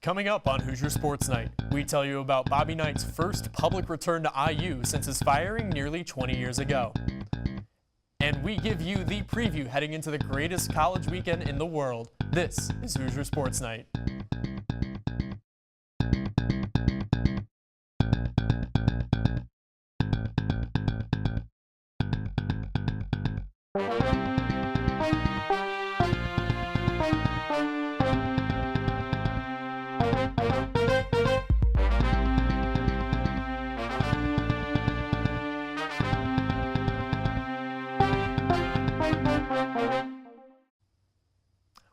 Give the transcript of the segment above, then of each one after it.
Coming up on Hoosier Sports Night, we tell you about Bobby Knight's first public return to IU since his firing nearly 20 years ago. And we give you the preview heading into the greatest college weekend in the world. This is Hoosier Sports Night.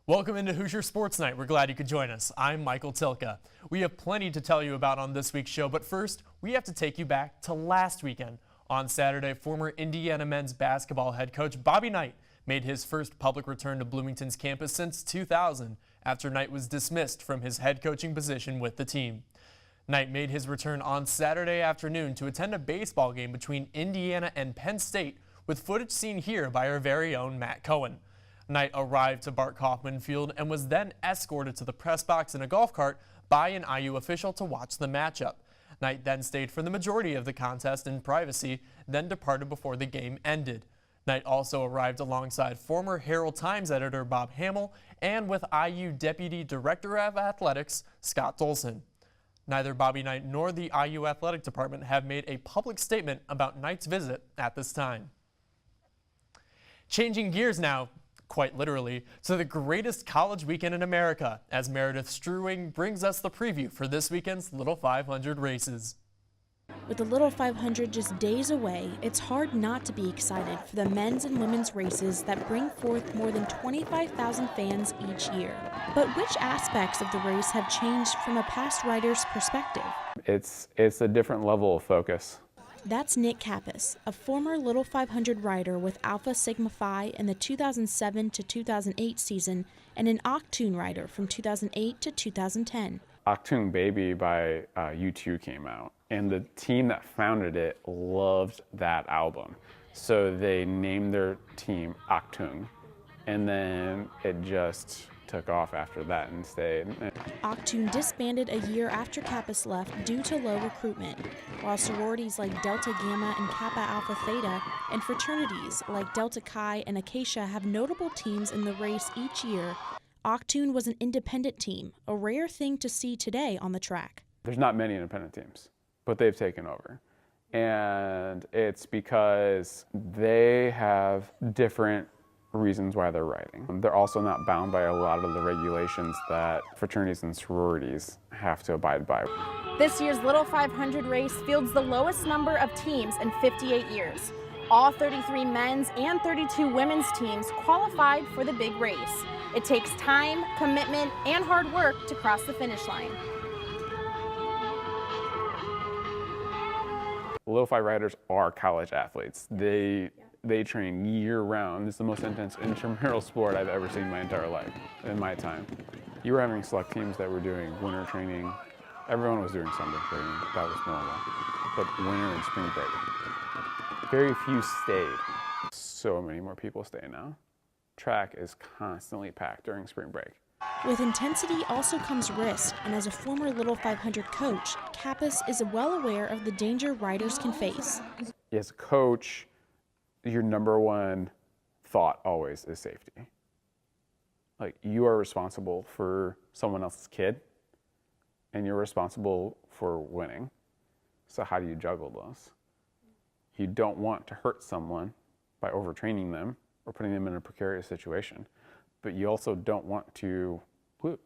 Welcome into Hoosier Sports Night. We're glad you could join us. I'm Michael Tilka. We have plenty to tell you about on this week's show, but first, we have to take you back to last weekend. On Saturday, former Indiana men's basketball head coach Bobby Knight made his first public return to Bloomington's campus since 2000, after Knight was dismissed from his head coaching position with the team. Knight made his return on Saturday afternoon to attend a baseball game between Indiana and Penn State, with footage seen here by our very own Matt Cohen. Knight arrived to Bart Kaufman Field and was then escorted to the press box in a golf cart by an IU official to watch the matchup. Knight then stayed for the majority of the contest in privacy, then departed before the game ended. Knight also arrived alongside former Herald Times editor Bob Hamill and with IU Deputy Director of Athletics Scott Dolson. Neither Bobby Knight nor the IU Athletic Department have made a public statement about Knight's visit at this time. Changing gears now, quite literally, to the greatest college weekend in America, as Meredith Struwing brings us the preview for this weekend's Little 500 races. With the Little 500 just days away, it's hard not to be excited for the men's and women's races that bring forth more than 25,000 fans each year. But which aspects of the race have changed from a past rider's perspective? It's a different level of focus. That's Nick Kappas, a former Little 500 rider with Alpha Sigma Phi in the 2007 to 2008 season and an Octoon rider from 2008 to 2010. Octoon Baby by U2 came out, and the team that founded it loved that album. So they named their team Octoon, and then it just took off after that and stayed. Octoon disbanded a year after Kappas left due to low recruitment, while sororities like Delta Gamma and Kappa Alpha Theta and fraternities like Delta Chi and Acacia have notable teams in the race each year. Octoon was an independent team, a rare thing to see today on the track. There's not many independent teams, but they've taken over. And it's because they have different reasons why they're riding. They're also not bound by a lot of the regulations that fraternities and sororities have to abide by. This year's Little 500 race fields the lowest number of teams in 58 years. All 33 men's and 32 women's teams qualified for the big race. It takes time, commitment, and hard work to cross the finish line. Little 5 riders are college athletes. They train year-round. It's the most intense intramural sport I've ever seen in my entire life, in my time. You were having select teams that were doing winter training. Everyone was doing summer training. That was normal. But winter and spring break, very few stayed. So many more people stay now. Track is constantly packed during spring break. With intensity also comes risk, and as a former Little 500 coach, Kappas is well aware of the danger riders can face. As a coach, your number one thought always is safety. Like, you are responsible for someone else's kid, and you're responsible for winning. So how do you juggle those? You don't want to hurt someone by overtraining them or putting them in a precarious situation, but you also don't want to lose.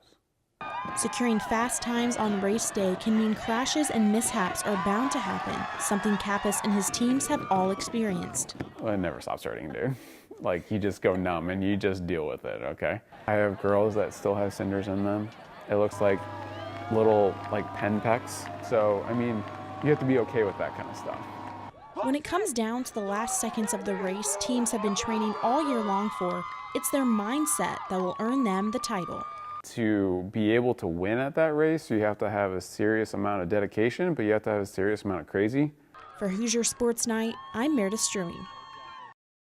Securing fast times on race day can mean crashes and mishaps are bound to happen, something Kappas and his teams have all experienced. Well, it never stops hurting, dude. Like, you just go numb and you just deal with it, okay? I have girls that still have cinders in them. It looks like little, pen pecks. So, I mean, you have to be okay with that kind of stuff. When it comes down to the last seconds of the race teams have been training all year long for, it's their mindset that will earn them the title. To be able to win at that race, you have to have a serious amount of dedication, but you have to have a serious amount of crazy. For Hoosier Sports Night, I'm Meredith Struwing.